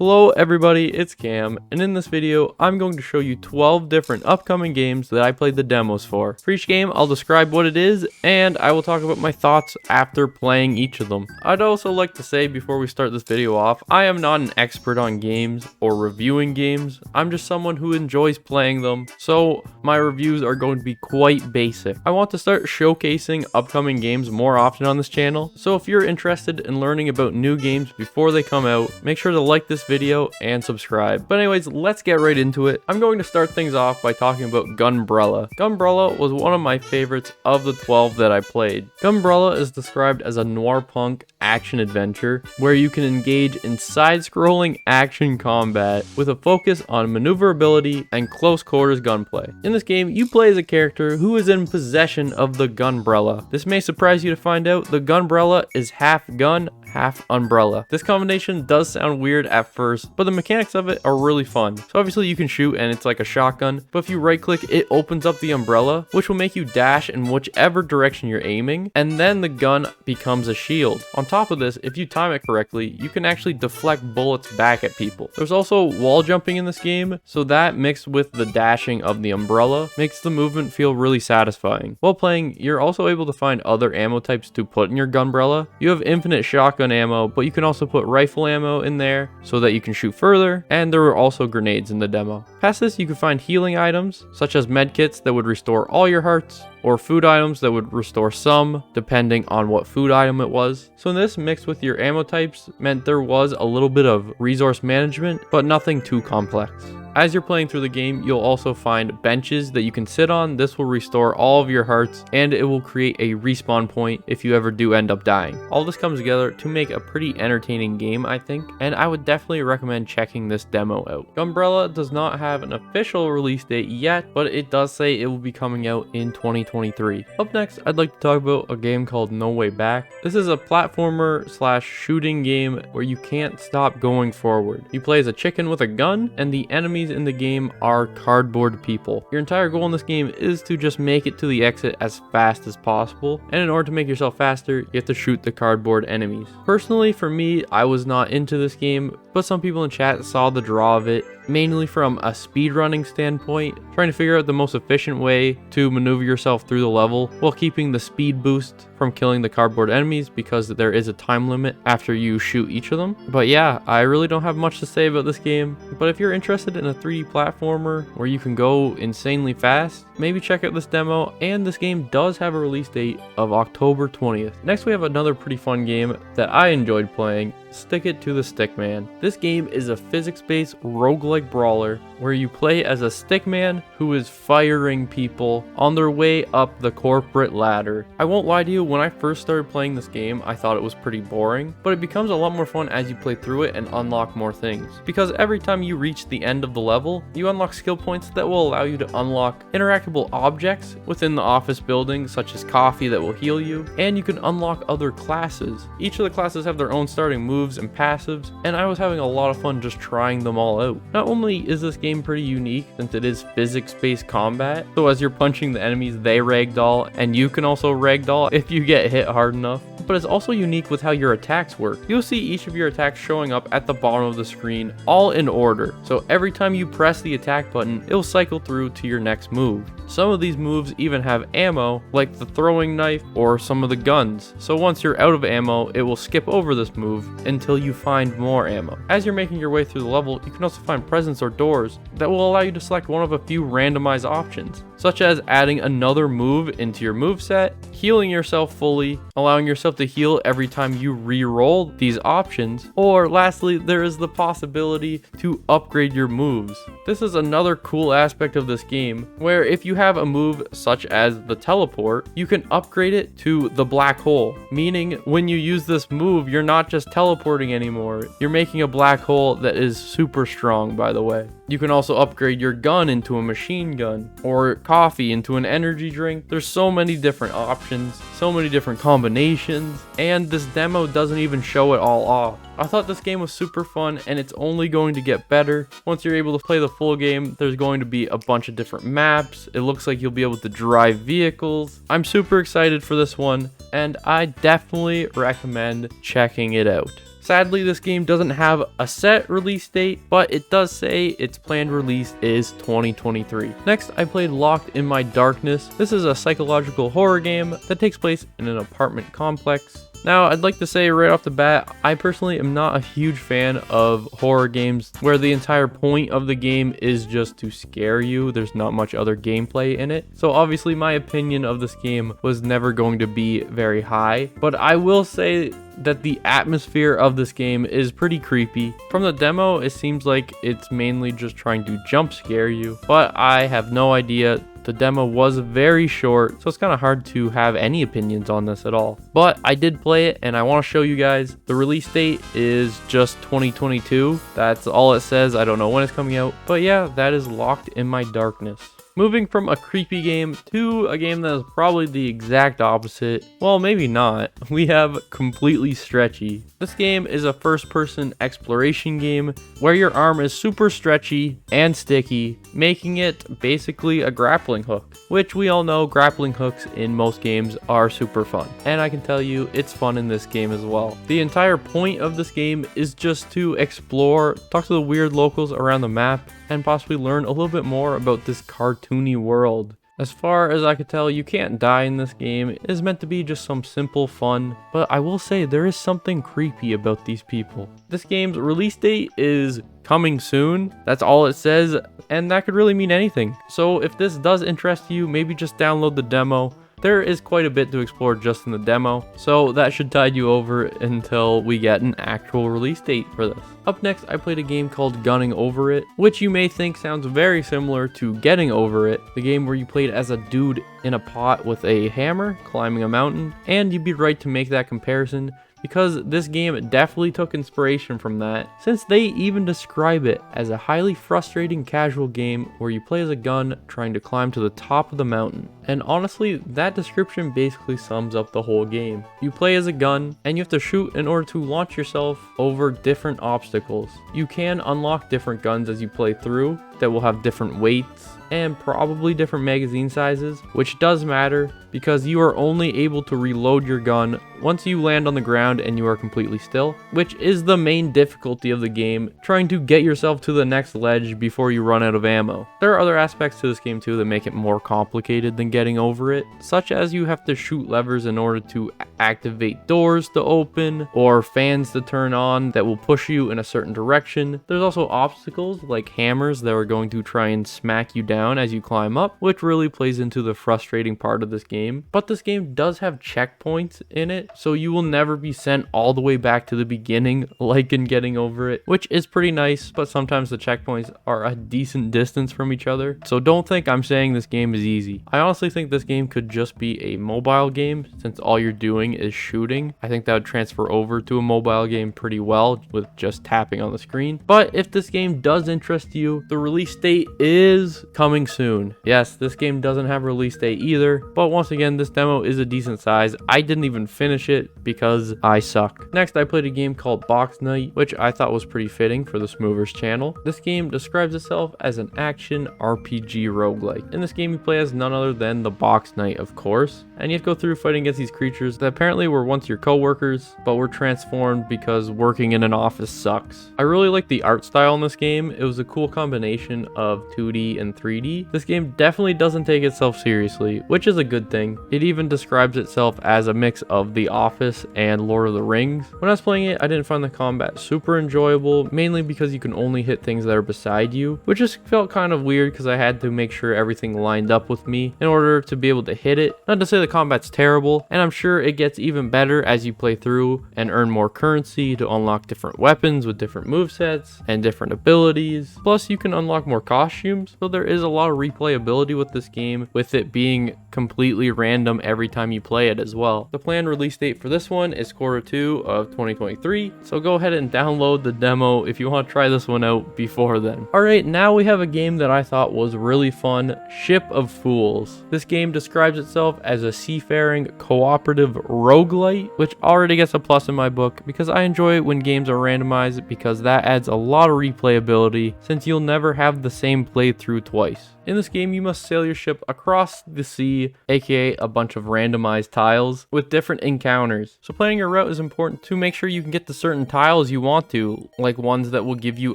Hello everybody, it's Cam, and in this video, I'm going to show you 12 different upcoming games that I played the demos for. For each game, I'll describe what it is, and I will talk about my thoughts after playing each of them. I'd also like to say before we start this video off, I am not an expert on games or reviewing games. I'm just someone who enjoys playing them, so my reviews are going to be quite basic. I want to start showcasing upcoming games more often on this channel, so if you're interested in learning about new games before they come out, make sure to like this video and subscribe. But anyways, let's get right into it. I'm going to start things off by talking about Gumbrella. Gumbrella was one of my favorites of the 12 that I played. Gumbrella is described as a noir punk action adventure where you can engage in side-scrolling action combat with a focus on maneuverability and close quarters gunplay. In this game, you play as a character who is in possession of the Gumbrella. This may surprise you to find out the Gumbrella is half gun, half umbrella. This combination does sound weird at first, but the mechanics of it are really fun. So obviously you can shoot and it's like a shotgun, but if you right click, it opens up the umbrella, which will make you dash in whichever direction you're aiming, and then the gun becomes a shield. On top of this, if you time it correctly, you can actually deflect bullets back at people. There's also wall jumping in this game, so that mixed with the dashing of the umbrella makes the movement feel really satisfying. While playing, you're also able to find other ammo types to put in your Gumbrella. You have infinite shotgun ammo, but you can also put rifle ammo in there so that you can shoot further, and there were also grenades in the demo. Past this, you can find healing items such as medkits that would restore all your hearts, or food items that would restore some, depending on what food item it was. So this mixed with your ammo types meant there was a little bit of resource management, but nothing too complex. As you're playing through the game, you'll also find benches that you can sit on. This will restore all of your hearts, and it will create a respawn point if you ever do end up dying. All this comes together to make a pretty entertaining game, I think, and I would definitely recommend checking this demo out. Gumbrella does not have an official release date yet, but it does say it will be coming out in 2023. Up next, I'd like to talk about a game called No Way Back. This is a platformer slash shooting game where you can't stop going forward. You play as a chicken with a gun, and the enemies in the game are cardboard people. Your entire goal in this game is to just make it to the exit as fast as possible, and in order to make yourself faster, you have to shoot the cardboard enemies. Personally, for me, I was not into this game, but some people in chat saw the draw of it, mainly from a speedrunning standpoint, trying to figure out the most efficient way to maneuver yourself through the level while keeping the speed boost from killing the cardboard enemies, because there is a time limit after you shoot each of them. But yeah, I really don't have much to say about this game, but if you're interested in a 3D platformer where you can go insanely fast, maybe check out this demo, and this game does have a release date of October 20th. Next, we have another pretty fun game that I enjoyed playing, Stick It to the Stickman. This game is a physics-based roguelike brawler where you play as a stickman who is firing people on their way up the corporate ladder. I won't lie to you, when I first started playing this game, I thought it was pretty boring, but it becomes a lot more fun as you play through it and unlock more things. Because every time you reach the end of the level, you unlock skill points that will allow you to unlock interactable objects within the office building, such as coffee that will heal you, and you can unlock other classes. Each of the classes have their own starting moves and passives, and I was having a lot of fun just trying them all out. Not only is this game pretty unique since it is physics-based combat, so as you're punching the enemies, they ragdoll, and you can also ragdoll if you get hit hard enough, but it's also unique with how your attacks work. You'll see each of your attacks showing up at the bottom of the screen, all in order. So every time you press the attack button, it'll cycle through to your next move. Some of these moves even have ammo, like the throwing knife or some of the guns. So once you're out of ammo, it will skip over this move until you find more ammo. As you're making your way through the level, you can also find presents or doors that will allow you to select one of a few randomized options, such as adding another move into your moveset, healing yourself fully, allowing yourself to heal every time you re-roll these options, or lastly, there is the possibility to upgrade your moves. This is another cool aspect of this game, where if you have a move such as the teleport, you can upgrade it to the black hole, meaning when you use this move, you're not just teleporting anymore, you're making a black hole that is super strong, by the way. You can also upgrade your gun into a machine gun, or coffee into an energy drink. There's so many different options, so many different combinations, and this demo doesn't even show it all off. I thought this game was super fun, and it's only going to get better. Once you're able to play the full game, there's going to be a bunch of different maps. It looks like you'll be able to drive vehicles. I'm super excited for this one, and I definitely recommend checking it out. Sadly, this game doesn't have a set release date, but it does say its planned release is 2023. Next, I played Locked in My Darkness. This is a psychological horror game that takes place in an apartment complex. Now, I'd like to say right off the bat, I personally am not a huge fan of horror games where the entire point of the game is just to scare you. There's not much other gameplay in it. So obviously my opinion of this game was never going to be very high, but I will say that the atmosphere of this game is pretty creepy. From the demo, it seems like it's mainly just trying to jump scare you, but I have no idea. The demo was very short, so it's kind of hard to have any opinions on this at all. But I did play it, and I want to show you guys. The release date is just 2022. That's all it says. I don't know when it's coming out. But yeah, that is Locked in My Darkness. Moving from a creepy game to a game that is probably the exact opposite. Well, maybe not. We have Completely Stretchy. This game is a first-person exploration game where your arm is super stretchy and sticky, making it basically a grappling hook, which we all know grappling hooks in most games are super fun. And I can tell you, it's fun in this game as well. The entire point of this game is just to explore, talk to the weird locals around the map, and possibly learn a little bit more about this cartoony world. As far as I could tell, you can't die in this game. It is meant to be just some simple fun, but I will say there is something creepy about these people. This game's release date is coming soon. That's all it says, and that could really mean anything. So if this does interest you, maybe just download the demo. There is quite a bit to explore just in the demo, so that should tide you over until we get an actual release date for this. Up next, I played a game called Gunning Over It, which you may think sounds very similar to Getting Over It, the game where you played as a dude in a pot with a hammer climbing a mountain, and you'd be right to make that comparison, because this game definitely took inspiration from that, since they even describe it as a highly frustrating casual game where you play as a gun trying to climb to the top of the mountain. And honestly, that description basically sums up the whole game. You play as a gun, and you have to shoot in order to launch yourself over different obstacles. You can unlock different guns as you play through that will have different weights and probably different magazine sizes, which does matter because you are only able to reload your gun once you land on the ground and you are completely still, which is the main difficulty of the game, trying to get yourself to the next ledge before you run out of ammo. There are other aspects to this game too that make it more complicated than Getting Over It, such as you have to shoot levers in order to activate doors to open or fans to turn on that will push you in a certain direction. There's also obstacles like hammers that are going to try and smack you down as you climb up, which really plays into the frustrating part of this game. But this game does have checkpoints in it, so you will never be sent all the way back to the beginning like in Getting Over It, which is pretty nice, but sometimes the checkpoints are a decent distance from each other. So don't think I'm saying this game is easy. I honestly think this game could just be a mobile game since all you're doing is shooting. I think that would transfer over to a mobile game pretty well with just tapping on the screen. But if this game does interest you, the release date is coming soon. Yes, this game doesn't have a release date either, but once again, this demo is a decent size. I didn't even finish it because I suck. Next, I played a game called Box Night, which I thought was pretty fitting for the Smoovers channel. This game describes itself as an action RPG roguelike. In this game, you play as none other than the Box Knight, of course, and you have to go through fighting against these creatures that apparently were once your co-workers, but were transformed because working in an office sucks. I really like the art style in this game. It was a cool combination of 2D and 3D. This game definitely doesn't take itself seriously, which is a good thing. It even describes itself as a mix of The Office and Lord of the Rings. When I was playing it, I didn't find the combat super enjoyable, mainly because you can only hit things that are beside you, which just felt kind of weird because I had to make sure everything lined up with me in order to be able to hit it. Not to say the combat's terrible, and I'm sure it gets even better as you play through and earn more currency to unlock different weapons with different movesets and different abilities. Plus, you can unlock more costumes, so there is a lot of replayability with this game, with it being completely random every time you play it as well. The planned release date for this one is Q2 of 2023, so go ahead and download the demo if you want to try this one out before then. Alright, now we have a game that I thought was really fun, Ship of Fools. This game describes itself as a seafaring cooperative roguelite, which already gets a plus in my book because I enjoy it when games are randomized because that adds a lot of replayability since you'll never have the same playthrough twice. In this game, you must sail your ship across the sea, aka a bunch of randomized tiles with different encounters. So planning your route is important to make sure you can get to certain tiles you want to, like ones that will give you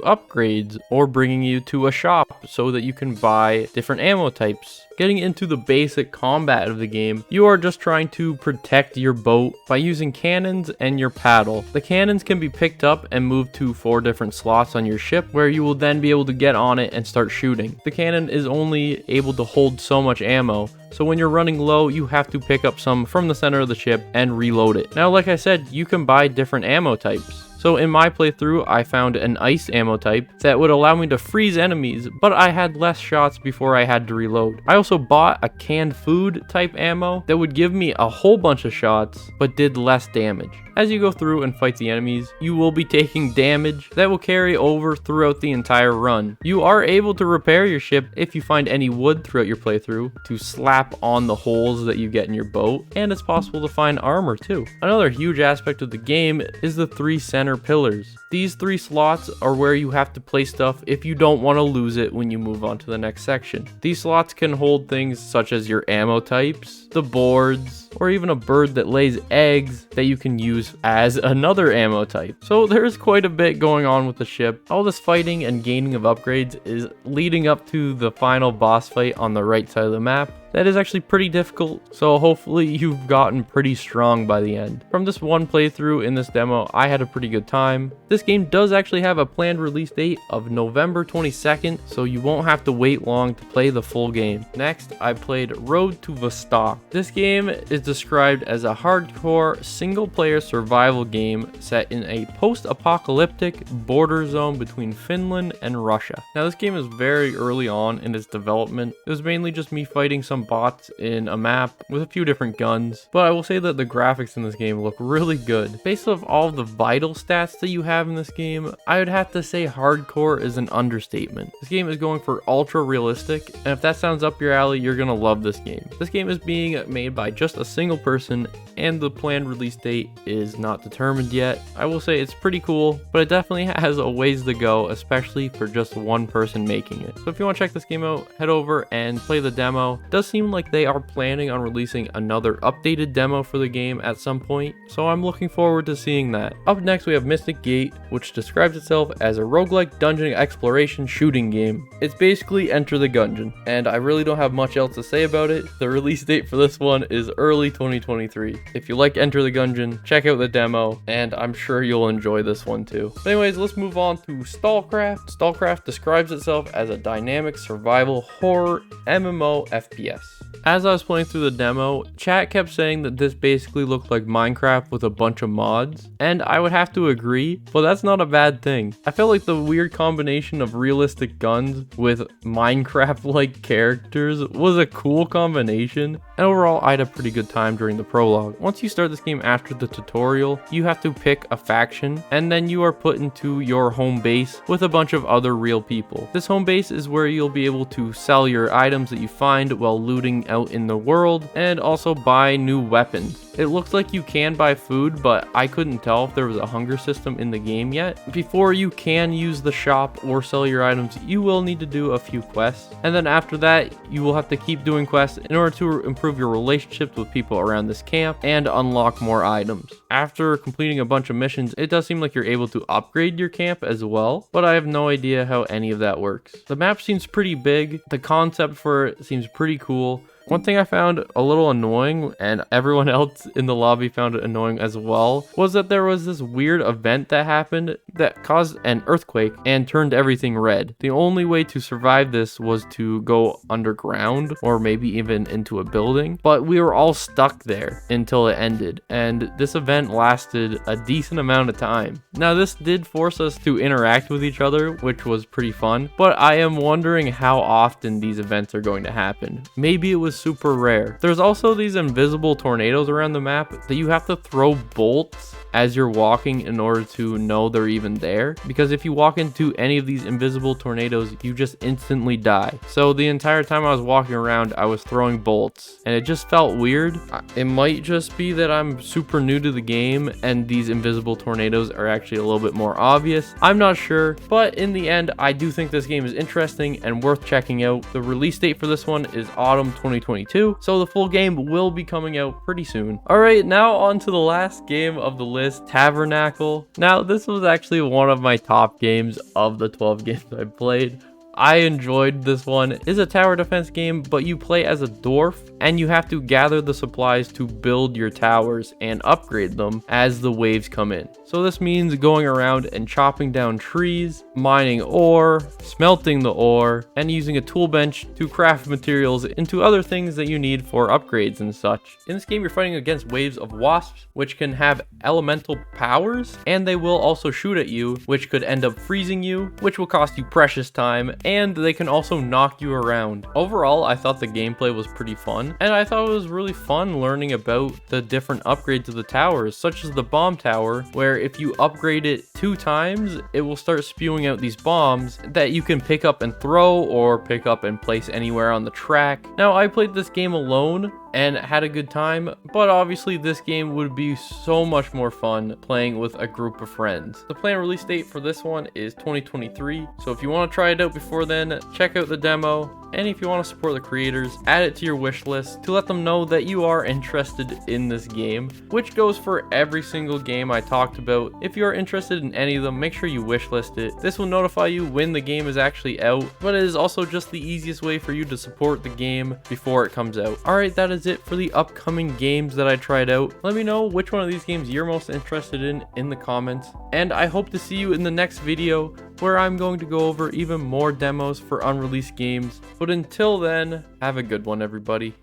upgrades or bringing you to a shop so that you can buy different ammo types. Getting into the basic combat of the game, you are just trying to protect your boat by using cannons and your paddle. The cannons can be picked up and moved to 4 different slots on your ship, where you will then be able to get on it and start shooting. The cannon is only able to hold so much ammo, so when you're running low, you have to pick up some from the center of the ship and reload it. Now, like I said, you can buy different ammo types. So in my playthrough, I found an ice ammo type that would allow me to freeze enemies, but I had less shots before I had to reload. I also bought a canned food type ammo that would give me a whole bunch of shots, but did less damage. As you go through and fight the enemies, you will be taking damage that will carry over throughout the entire run. You are able to repair your ship if you find any wood throughout your playthrough to slap on the holes that you get in your boat, and it's possible to find armor too. Another huge aspect of the game is the 3 center pillars. These 3 slots are where you have to place stuff if you don't want to lose it when you move on to the next section. These slots can hold things such as your ammo types, the boards, or even a bird that lays eggs that you can use as another ammo type. So there's quite a bit going on with the ship. All this fighting and gaining of upgrades is leading up to the final boss fight on the right side of the map. That is actually pretty difficult, so hopefully you've gotten pretty strong by the end. From this one playthrough in this demo, I had a pretty good time. This game does actually have a planned release date of November 22nd, so you won't have to wait long to play the full game. Next, I played Road to Vostok. This game is described as a hardcore single-player survival game set in a post-apocalyptic border zone between Finland and Russia. Now, this game is very early on in its development. It was mainly just me fighting some bots in a map with a few different guns, but I will say that the graphics in this game look really good. Based off all the vital stats that you have in this game, I would have to say hardcore is an understatement. This game is going for ultra realistic, and if that sounds up your alley, you're gonna love this game. This game is being made by just a single person, and the planned release date is not determined yet. I will say it's pretty cool, but it definitely has a ways to go, especially for just one person making it. So if you want to check this game out, head over and play the demo. It does seem like they are planning on releasing another updated demo for the game at some point, so I'm looking forward to seeing that. Up next, we have Mystic Gate, which describes itself as a roguelike dungeon exploration shooting game. It's basically Enter the Gungeon, and I really don't have much else to say about it. The release date for this one is early 2023. If you like Enter the Gungeon, check out the demo, and I'm sure you'll enjoy this one too. But anyways, let's move on to Stallcraft. Stallcraft describes itself as a dynamic survival horror MMO FPS. As I was playing through the demo, chat kept saying that this basically looked like Minecraft with a bunch of mods, and I would have to agree, but that's not a bad thing. I felt like the weird combination of realistic guns with Minecraft-like characters was a cool combination, and overall I had a pretty good time during the prologue. Once you start this game after the tutorial, you have to pick a faction, and then you are put into your home base with a bunch of other real people. This home base is where you'll be able to sell your items that you find while looting out in the world, and also buy new weapons. It looks like you can buy food, but I couldn't tell if there was a hunger system in the game yet. Before you can use the shop or sell your items, you will need to do a few quests, and then after that you will have to keep doing quests in order to improve your relationships with people around this camp and unlock more items. After completing a bunch of missions, it does seem like you're able to upgrade your camp as well, but I have no idea how any of that works. The map seems pretty big, the concept for it seems pretty cool. One thing I found a little annoying, and everyone else in the lobby found it annoying as well, was that there was this weird event that happened that caused an earthquake and turned everything red. The only way to survive this was to go underground or maybe even into a building, but we were all stuck there until it ended, and this event lasted a decent amount of time. Now, this did force us to interact with each other, which was pretty fun, but I am wondering how often these events are going to happen. Maybe it was is super rare. There's also these invisible tornadoes around the map that you have to throw bolts as you're walking in order to know they're even there, because if you walk into any of these invisible tornadoes, you just instantly die. So the entire time I was walking around, I was throwing bolts, and it just felt weird. It might just be that I'm super new to the game and these invisible tornadoes are actually a little bit more obvious. I'm not sure, but in the end, I do think this game is interesting and worth checking out. The release date for this one is autumn 2022, so the full game will be coming out pretty soon. All right, now on to the last game of the list, Tabernacle. Now, this was actually one of my top games of the 12 games I played. I enjoyed this one. It's a tower defense game, but you play as a dwarf and you have to gather the supplies to build your towers and upgrade them as the waves come in. So this means going around and chopping down trees, mining ore, smelting the ore, and using a tool bench to craft materials into other things that you need for upgrades and such. In this game, you're fighting against waves of wasps, which can have elemental powers, and they will also shoot at you, which could end up freezing you, which will cost you precious time, and they can also knock you around. Overall, I thought the gameplay was pretty fun, and I thought it was really fun learning about the different upgrades of the towers, such as the bomb tower, where if you upgrade it 2 times, it will start spewing out these bombs that you can pick up and throw, or pick up and place anywhere on the track. Now, I played this game alone and had a good time, but obviously this game would be so much more fun playing with a group of friends. The planned release date for this one is 2023, so if you want to try it out before then, check out the demo. And if you want to support the creators, add it to your wish list to let them know that you are interested in this game, which goes for every single game I talked about. If you are interested in any of them, make sure you wish list it. This will notify you when the game is actually out, but it is also just the easiest way for you to support the game before it comes out. Alright, that is it for the upcoming games that I tried out. Let me know which one of these games you're most interested in the comments, and I hope to see you in the next video where I'm going to go over even more demos for unreleased games. But until then, have a good one, everybody.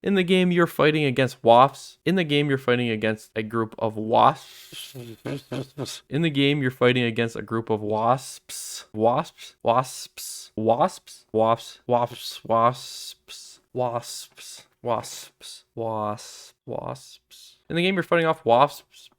In the game, you're fighting against wasps. In the game, you're fighting against a group of wasps. In the game, you're fighting against a group of wasps. Wasps. Wasps. Wasps. Wasps. Wasps. Wasps. Wasps. Wasps. Wasps. Wasps. In the game, you're fighting off wasps.